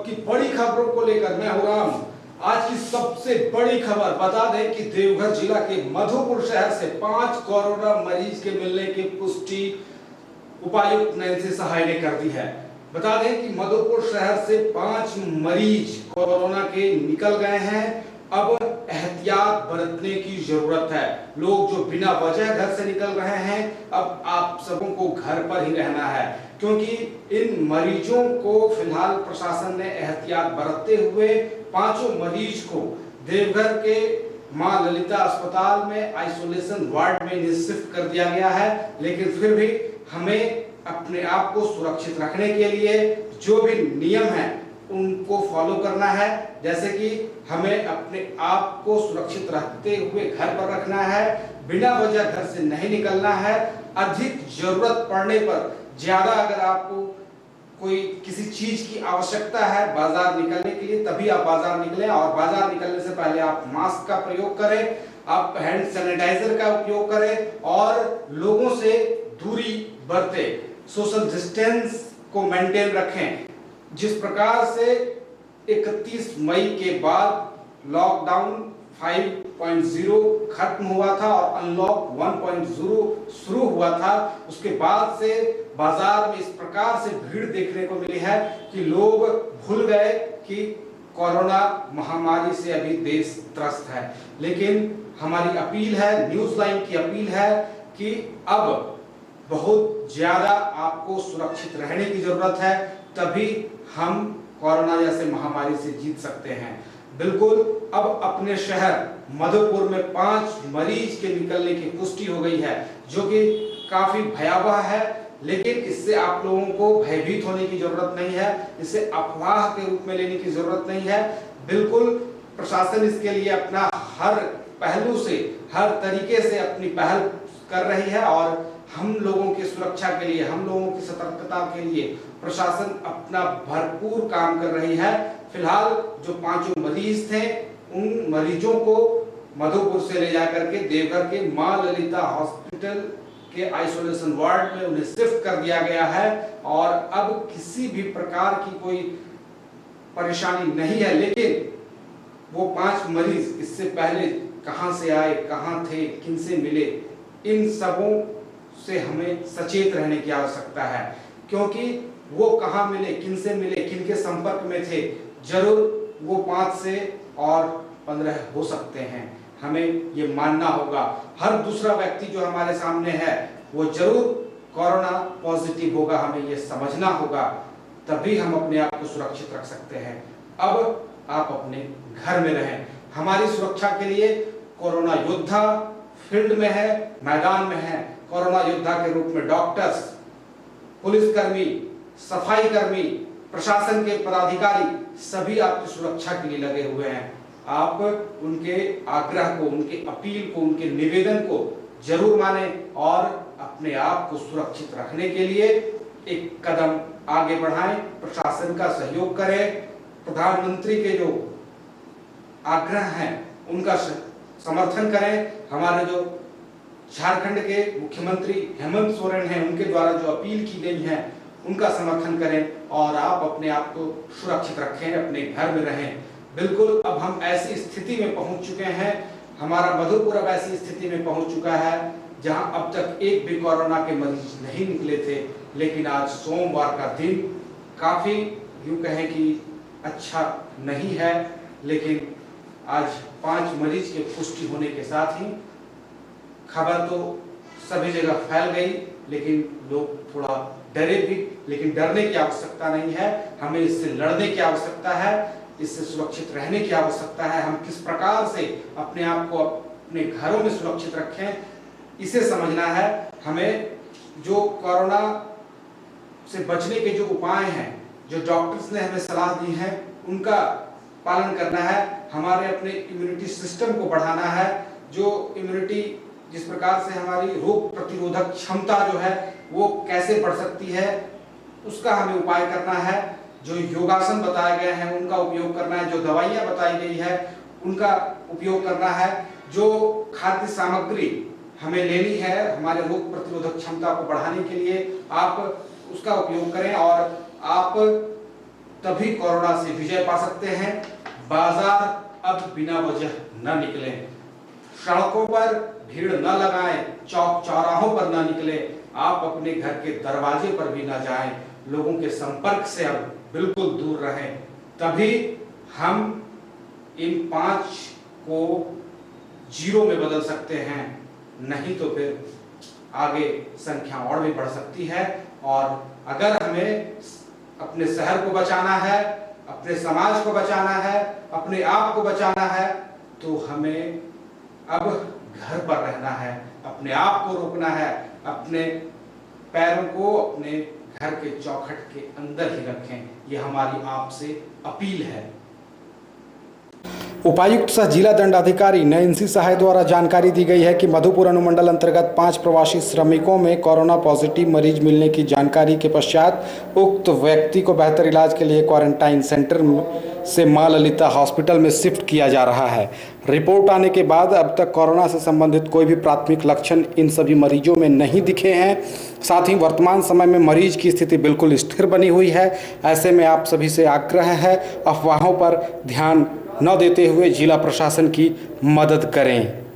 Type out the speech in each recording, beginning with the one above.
की बड़ी खबरों को लेकर मैं हूं राम। आज की सबसे बड़ी खबर बता दें कि देवघर जिला के मधुपुर शहर से 5 कोरोना मरीज के मिलने की पुष्टि उपायुक्त नैन्सी सहाय ने कर दी है। बता दें कि मधुपुर शहर से 5 मरीज कोरोना के निकल गए हैं। अब एहतियात बरतने की जरूरत है। लोग जो बिना वजह घर से निकल रहे हैं, अब आप सबों को घर पर ही रहना है, क्योंकि इन मरीजों को फिलहाल प्रशासन ने एहतियात बरतते हुए 5 मरीज को देवघर के मां ललिता अस्पताल में आइसोलेशन वार्ड में शिफ्ट कर दिया गया है। लेकिन फिर भी हमें अपने आप को सुरक्षित रखने के लिए जो भी नियम है उनको फॉलो करना है। जैसे कि हमें अपने आप को सुरक्षित रखते हुए घर पर रखना है, बिना वजह घर से नहीं निकलना है। अधिक जरूरत पड़ने पर ज्यादा अगर आपको कोई किसी चीज की आवश्यकता है बाजार निकलने के लिए, तभी आप बाजार निकलें। और बाजार निकलने से पहले आप मास्क का प्रयोग करें, आप हैंड सैनिटाइजर का उपयोग करें और लोगों से दूरी बरतें, सोशल डिस्टेंस को मेंटेन रखें। जिस प्रकार से 31 मई के बाद लॉकडाउन 5.0 खत्म हुआ था और अनलॉक 1.0 शुरू हुआ था, उसके बाद से बाजार में इस प्रकार से भीड़ देखने को मिली है कि लोग भूल गए कि कोरोना महामारी से अभी देश त्रस्त है। लेकिन हमारी अपील है, न्यूज लाइन की अपील है कि अब बहुत ज्यादा आपको सुरक्षित रहने की जरूरत है, तभी हम कोरोना जैसे महामारी से जीत सकते हैं। बिल्कुल अब अपने शहर मधुपुर में 5 मरीज के निकलने की पुष्टि हो गई है, जो कि काफी भयावह है। लेकिन इससे आप लोगों को भयभीत होने की जरूरत नहीं है, इसे अफवाह के रूप में लेने की जरूरत नहीं है। बिल्कुल प्रशासन इसके लिए अपना हर पहलू से, हर तरीके से अपनी पहल कर रही है और हम लोगों की सुरक्षा के लिए, हम लोगों की सतर्कता के लिए प्रशासन अपना भरपूर काम कर रही है। फिलहाल जो 5 मरीज थे, उन मरीजों को मधुपुर से ले जाकर के देवघर के मां ललिता हॉस्पिटल के आइसोलेशन वार्ड में उन्हें शिफ्ट कर दिया गया है और अब किसी भी प्रकार की कोई परेशानी नहीं है। लेकिन वो 5 मरीज इससे पहले कहां से आए, कहां थे, किनसे मिले, इन सबों से हमें सचेत रहने की आवश्यकता है, क्योंकि वो कहां मिले, किनसे मिले, किनके संपर्क में थे, जरूर वो 5 से और 15 हो सकते हैं। हमें ये मानना होगा। हर दूसरा व्यक्ति जो हमारे सामने है वो जरूर कोरोना पॉजिटिव होगा, हमें ये समझना होगा, तभी हम अपने आप को सुरक्षित रख सकते हैं। अब आप अपने घर में रहें। हमारी सुरक्षा के लिए कोरोना योद्धा फील्ड में है, मैदान में है। कोरोना योद्धा के रूप में डॉक्टर्स, पुलिसकर्मी, सफाई कर्मी, प्रशासन के पदाधिकारी सभी आपकी सुरक्षा के लिए लगे हुए हैं। आप उनके आग्रह को, उनके अपील को, उनके निवेदन को जरूर माने और अपने आप को सुरक्षित रखने के लिए एक कदम आगे बढ़ाएं, प्रशासन का सहयोग करें, प्रधानमंत्री के जो आग्रह हैं उनका समर्थन करें। हमारे जो झारखंड के मुख्यमंत्री हेमंत सोरेन हैं, उनके द्वारा जो अपील की गई है उनका समर्थन करें और आप अपने आप को सुरक्षित रखें, अपने घर में रहें। बिल्कुल अब हम ऐसी स्थिति में पहुंच चुके हैं, हमारा मधुपुर अब ऐसी स्थिति में पहुंच चुका है जहां अब तक एक भी कोरोना के मरीज नहीं निकले थे। लेकिन आज सोमवार का दिन काफी यूं कहें कि अच्छा नहीं है, लेकिन आज 5 मरीज के पुष्टि होने के साथ ही खबर तो सभी जगह फैल गई, लेकिन लोग थोड़ा डरे भी। लेकिन डरने की आवश्यकता नहीं है, हमें इससे लड़ने की आवश्यकता है, इससे सुरक्षित रहने की आवश्यकता है। हम किस प्रकार से अपने आप को अपने घरों में सुरक्षित रखें, इसे समझना है। हमें जो कोरोना से बचने के जो उपाय हैं, जो डॉक्टर्स ने हमें सलाह दी है, उनका पालन करना है। हमारे अपने इम्यूनिटी सिस्टम को बढ़ाना है। जो इम्यूनिटी, जिस प्रकार से हमारी रोग प्रतिरोधक क्षमता जो है वो कैसे बढ़ सकती है, उसका हमें उपाय करना है। जो योगासन बताए गए हैं उनका उपयोग करना है, जो दवाइयाँ बताई गई है उनका उपयोग करना है, जो खाद्य सामग्री हमें लेनी है हमारे रोग प्रतिरोधक क्षमता को बढ़ाने के लिए, आप उसका उपयोग करें। और आप तभी कोरोना से विजय पा सकते हैं। बाजार अब बिना वजह न निकलें, सड़कों पर भीड़ न लगाएं, चौक चौराहों पर न निकलें, आप अपने घर के दरवाजे पर भी न जाएं, लोगों के संपर्क से अब बिल्कुल दूर रहें। तभी हम इन 5 को 0 में बदल सकते हैं, नहीं तो फिर आगे संख्या और भी बढ़ सकती है। और अगर हमें अपने शहर को बचाना है, अपने समाज को बचाना है, अपने आप को बचाना है, तो हमें अब घर पर रहना है, अपने आप को रोकना है, अपने पैरों को अपने घर के चौखट के अंदर ही रखें। यह हमारी आपसे अपील है। उपायुक्त सह जिला दंडाधिकारी नैन्सी सहाय द्वारा जानकारी दी गई है कि मधुपुर अनुमंडल अंतर्गत 5 प्रवासी श्रमिकों में कोरोना पॉजिटिव मरीज मिलने की जानकारी के पश्चात उक्त व्यक्ति को बेहतर इलाज के लिए क्वारंटाइन सेंटर से मां ललिता हॉस्पिटल में शिफ्ट किया जा रहा है। रिपोर्ट आने के बाद अब तक कोरोना से संबंधित कोई भी प्राथमिक लक्षण इन सभी मरीजों में नहीं दिखे हैं। साथ ही वर्तमान समय में मरीज की स्थिति बिल्कुल स्थिर बनी हुई है। ऐसे में आप सभी से आग्रह है, अफवाहों पर ध्यान न देते हुए जिला प्रशासन की मदद करें।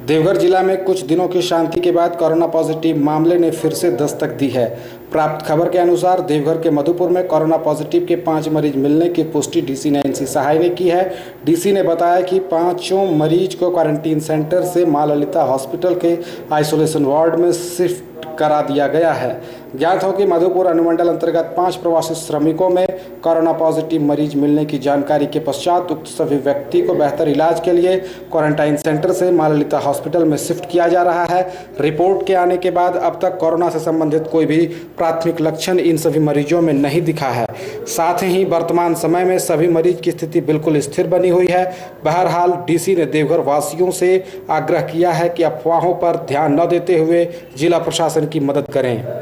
देवघर जिला में कुछ दिनों की शांति के बाद कोरोना पॉजिटिव मामले ने फिर से दस्तक दी है। प्राप्त खबर के अनुसार देवघर के मधुपुर में कोरोना पॉजिटिव के 5 मरीज मिलने की पुष्टि डीसी नैन्सी सहाय ने की है। डीसी ने बताया कि 5 मरीज को क्वारंटीन सेंटर से मां ललिता हॉस्पिटल के आइसोलेशन वार्ड में शिफ्ट करा दिया गया है। ज्ञात हो कि मधुपुर अनुमंडल अंतर्गत 5 प्रवासी श्रमिकों में कोरोना पॉजिटिव मरीज मिलने की जानकारी के पश्चात उक्त सभी व्यक्ति को बेहतर इलाज के लिए क्वारंटाइन सेंटर से मां ललिता हॉस्पिटल में शिफ्ट किया जा रहा है। रिपोर्ट के आने के बाद अब तक कोरोना से संबंधित कोई भी प्राथमिक लक्षण इन सभी मरीजों में नहीं दिखा है। साथ ही वर्तमान समय में सभी मरीज की स्थिति बिल्कुल स्थिर बनी हुई है। बहरहाल डीसी ने देवघर वासियों से आग्रह किया है कि अफवाहों पर ध्यान न देते हुए जिला प्रशासन की मदद करें।